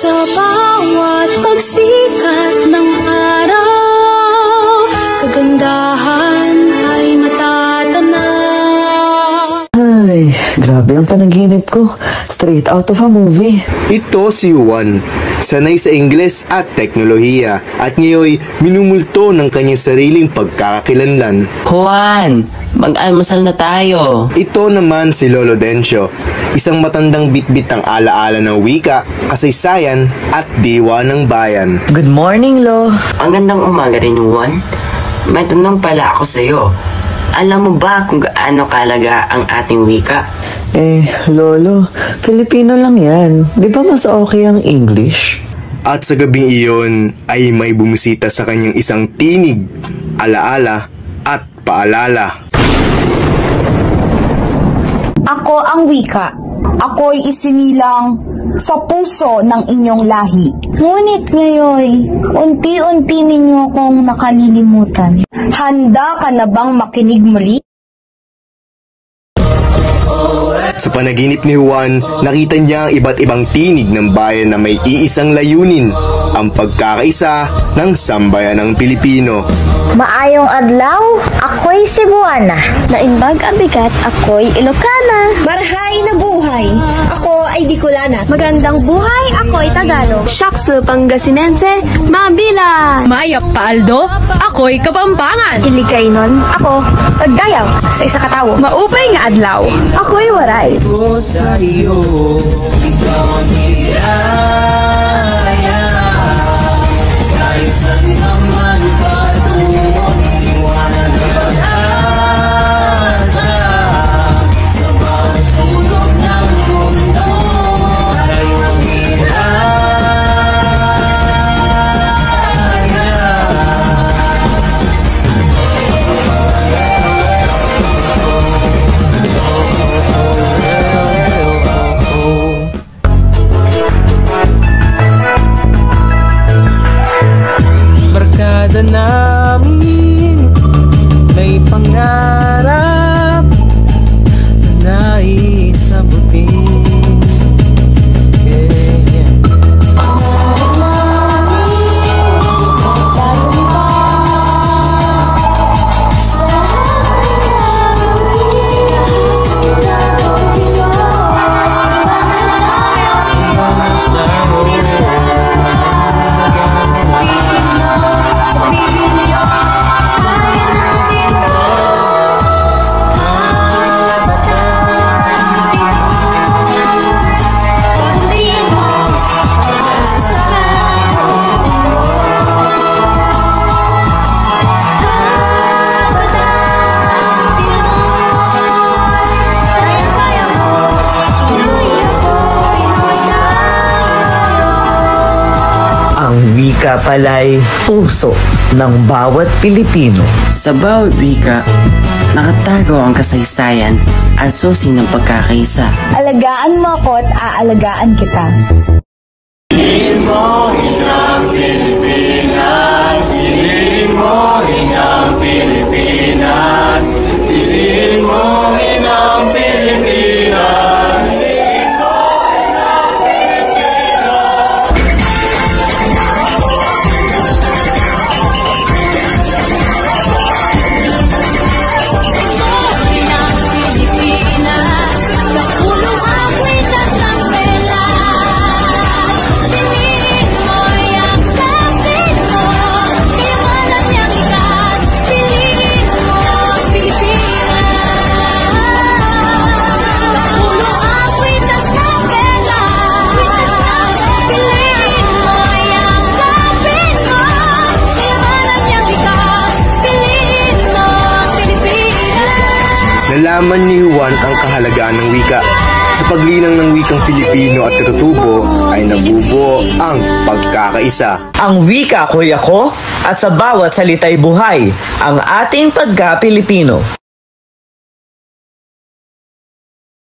Sa bawat pagsikat ng araw, kagandahan ay matatanaw. Ay, grabe ang panaginip ko. Straight out of a movie. Ito si Juan, sanay sa Ingles at teknolohiya at ngayon minumulto ng kanyang sariling pagkakakilanlan. Juan, mag-almusal na tayo. Ito naman si Lolo Dencio, isang matandang bitbit ang alaala ng wika, kasaysayan at diwa ng bayan. Good morning, Lo. Ang gandang umaga rin, Juan. May tanong pala ako sa'yo. Alam mo ba kung gaano kalaga ang ating wika? Lolo, Filipino lang yan. Di ba mas okay ang English? At sa gabing iyon ay may bumisita sa kanyang isang tinig, alaala at paalala. Ako ang wika. Ako'y isinilang sa puso ng inyong lahi. Ngunit ngayon, unti-unti ninyo akong nakalilimutan. Handa ka na bang makinig muli? Sa panaginip ni Juan, nakita niya ang iba't ibang tinig ng bayan na may iisang layunin, ang pagkakaisa ng sambayan ng Pilipino. Maayong adlaw, ako'y Cebuana. Naimbag abigat, ako'y Ilocana. Marhay na buhay, ako ay Bicolana. Magandang buhay, ako'y Tagalog. Shakso Pangasinense, Mabila. Mayap Paaldo, ako'y Kapampangan. Iligaynon, ako, Pagdayaw, sa isa katawo. Maupay nga adlaw, Ako'y Waray. Sa iyo, ikaw ang niyaya. Kahit saan naman patungo, iwanan ang pag-asa. Sa bawat sulok ng mundo, tayo ang barkada namin may pangarap na nais abutin. Ang wika pala'y puso ng bawat Pilipino. Sa bawat wika, nakatago ang kasaysayan at susi ng pagkakaisa. Alagaan mo ako at aalagaan kita. Piliin mo inang Pilipinas, piliin mo inang Pilipinas, piliin mo inang Pilipinas. Nalaman ni Juan ang kahalagaan ng wika. Sa paglinang ng wikang Filipino at katutubo ay nabubuo ang pagkakaisa. Ang wika ko'y ako at sa bawat salita'y buhay ang ating pagka-Pilipino.